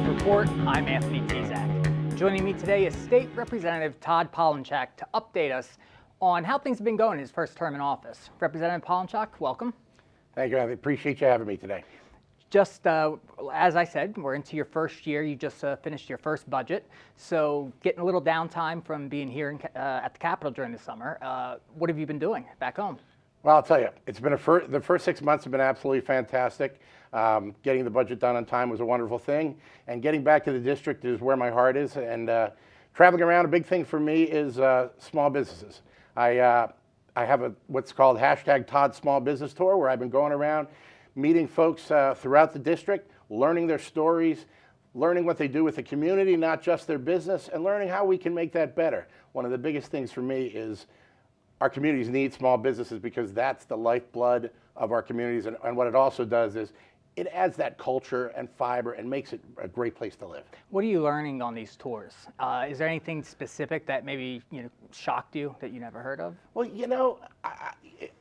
Legislative Report. I'm Anthony Tezak. Joining me today is State Representative Todd Polinchock to update us on how things have been going in his first term in office. Representative Polinchock, welcome. Thank you. I appreciate you having me today. Just as I said, we're into your first year. You just finished your first budget, so getting a little downtime from being here at the Capitol during the summer. What have you been doing back home? Well, I'll tell you, it's been the first 6 months have been absolutely fantastic. Getting the budget done on time was a wonderful thing, and getting back to the district is where my heart is. And traveling around, a big thing for me is small businesses. I have what's called hashtag Todd Small Business Tour, where I've been going around meeting folks throughout the district, learning their stories, learning what they do with the community, not just their business, and learning how we can make that better. One of the biggest things for me is our communities need small businesses because that's the lifeblood of our communities. And what it also does is it adds that culture and fiber and makes it a great place to live. What are you learning on these tours? Is there anything specific that maybe shocked you that you never heard of? Well,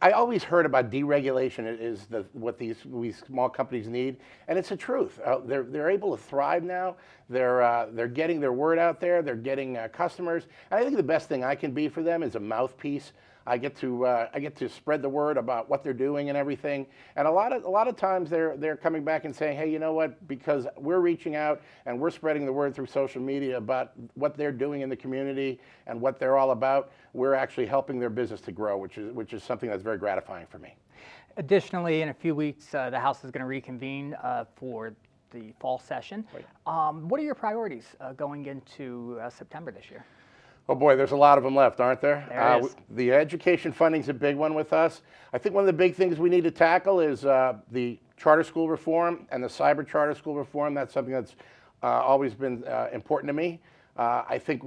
I always heard about deregulation is what these small companies need, and it's the truth. They're able to thrive now. They're getting their word out there. They're getting customers. And I think the best thing I can be for them is a mouthpiece. I get to spread the word about what they're doing and everything. And a lot of times they're coming back and saying, hey, you know what? Because we're reaching out and we're spreading the word through social media about what they're doing in the community and what they're all about, we're actually helping their business to grow, which is something that's very gratifying for me. Additionally, in a few weeks, the House is going to reconvene for the fall session. Right. What are your priorities going into September this year? Oh boy, there's a lot of them left, aren't there? There is. The education funding's a big one with us. I think one of the big things we need to tackle is the charter school reform and the cyber charter school reform. That's something that's always been important to me. I think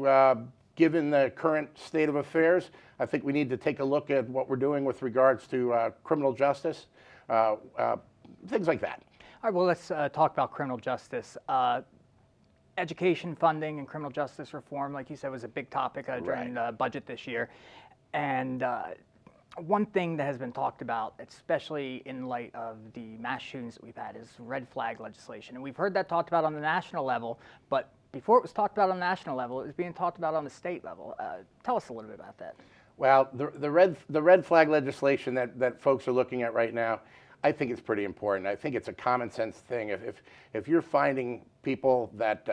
given the current state of affairs, I think we need to take a look at what we're doing with regards to criminal justice, things like that. All right, well, let's talk about criminal justice. Education funding and criminal justice reform, like you said, was a big topic during the budget this year. And one thing that has been talked about, especially in light of the mass shootings that we've had, is red flag legislation. And we've heard that talked about on the national level, but before it was talked about on the national level, it was being talked about on the state level. Tell us a little bit about that. Well, the red flag legislation that folks are looking at right now, I think it's pretty important. I think it's a common sense thing. If you're finding people that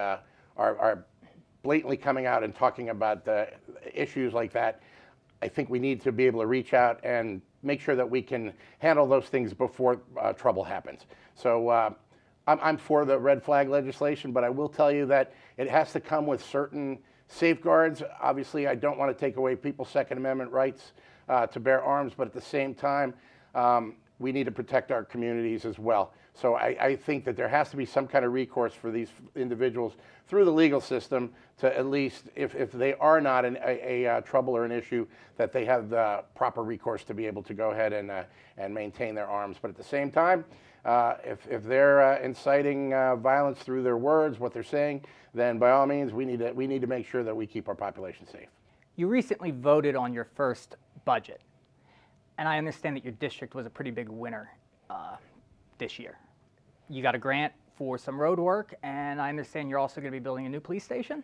are blatantly coming out and talking about issues like that, I think we need to be able to reach out and make sure that we can handle those things before trouble happens. So I'm for the red flag legislation, but I will tell you that it has to come with certain safeguards. Obviously, I don't want to take away people's Second Amendment rights to bear arms, but at the same time, we need to protect our communities as well. So I think that there has to be some kind of recourse for these individuals through the legal system to at least, if they are not a trouble or an issue, that they have the proper recourse to be able to go ahead and maintain their arms. But at the same time, if they're inciting violence through their words, what they're saying, then by all means, we need to make sure that we keep our population safe. You recently voted on your first budget. And I understand that your district was a pretty big winner this year. You got a grant for some road work, and I understand you're also going to be building a new police station?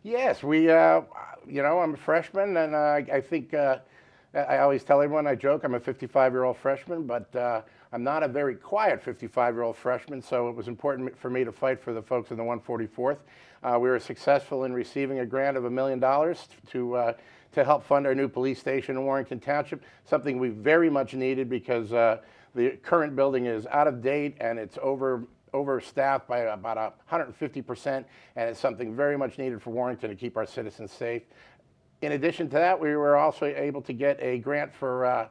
Yes, I'm a freshman, and I think, I always tell everyone, I joke, I'm a 55-year-old freshman, but I'm not a very quiet 55-year-old freshman, so it was important for me to fight for the folks in the 144th. We were successful in receiving a grant of $1 million to help fund our new police station in Warrington Township, something we very much needed because the current building is out of date and it's overstaffed by about 150%, and it's something very much needed for Warrington to keep our citizens safe. In addition to that, we were also able to get a grant for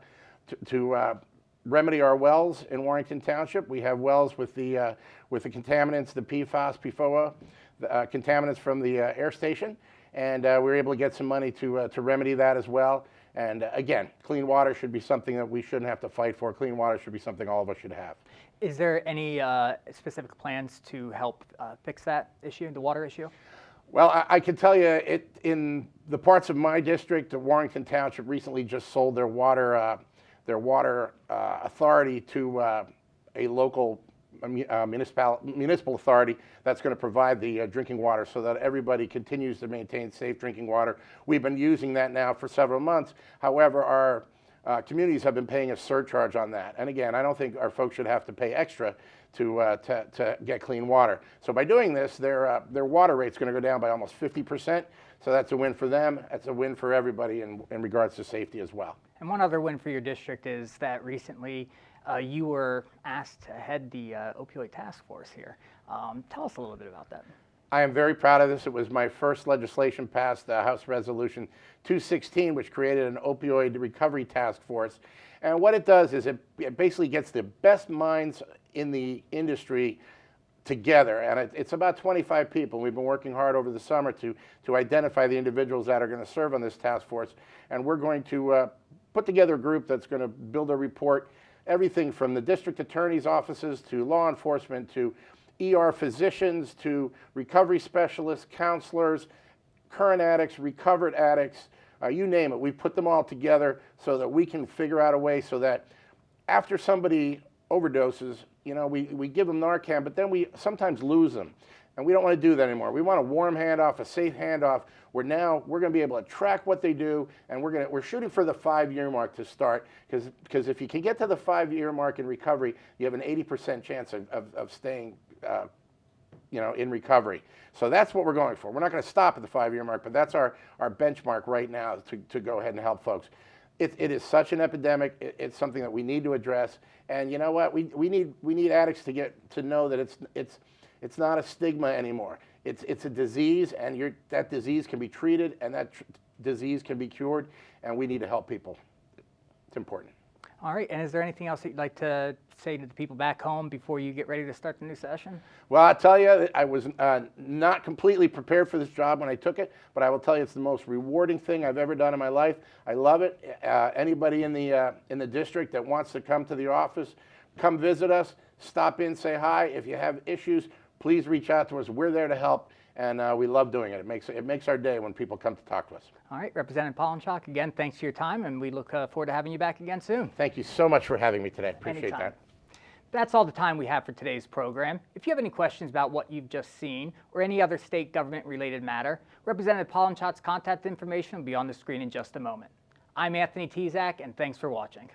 to remedy our wells in Warrington Township. We have wells with the contaminants, the PFAS, PFOA, contaminants from the air station. And we were able to get some money to remedy that as well. And again, clean water should be something that we shouldn't have to fight for. Clean water should be something all of us should have. Is there any specific plans to help fix that issue, the water issue? Well, I can tell you, in the parts of my district, Warrington Township recently just sold their water authority to a local municipal authority that's going to provide the drinking water so that everybody continues to maintain safe drinking water. We've been using that now for several months. However, our communities have been paying a surcharge on that. And again, I don't think our folks should have to pay extra to get clean water. So by doing this, their water rate's going to go down by almost 50%. So that's a win for them. That's a win for everybody in regards to safety as well. And one other win for your district is that recently you were asked to head the opioid task force here. Tell us a little bit about that. I am very proud of this. It was my first legislation passed, House Resolution 216, which created an opioid recovery task force. And what it does is it basically gets the best minds in the industry together. And it's about 25 people. We've been working hard over the summer to identify the individuals that are going to serve on this task force. And we're going to put together a group that's going to build a report, everything from the district attorney's offices to law enforcement to ER physicians to recovery specialists, counselors, current addicts, recovered addicts, you name it. We put them all together so that we can figure out a way so that after somebody overdoses, you know, we give them Narcan, but then we sometimes lose them. And we don't want to do that anymore. We want a warm handoff, a safe handoff, where now we're going to be able to track what they do, and we're shooting for the 5-year mark to start, because if you can get to the 5-year mark in recovery, you have an 80% chance of staying you know, in recovery. So that's what we're going for. We're not going to stop at the 5-year mark, but that's our benchmark right now to go ahead and help folks. It is such an epidemic. It's something that we need to address. And you know what? We need addicts to get to know that it's not a stigma anymore. It's a disease, and that disease can be treated, and that disease can be cured, and we need to help people. It's important. All right, and is there anything else that you'd like to say to the people back home before you get ready to start the new session? Well, I'll tell you, I was not completely prepared for this job when I took it, but I will tell you it's the most rewarding thing I've ever done in my life. I love it. Anybody in the district that wants to come to the office, come visit us, stop in, say hi. If you have issues, please reach out to us. We're there to help, and we love doing it. It makes our day when people come to talk to us. All right, Representative Polinchock, again, thanks for your time, and we look forward to having you back again soon. Thank you so much for having me today. Appreciate Anytime. that. That's all the time we have for today's program. If you have any questions about what you've just seen or any other state government-related matter, Representative Polinchock's contact information will be on the screen in just a moment. I'm Anthony Tezak, and thanks for watching.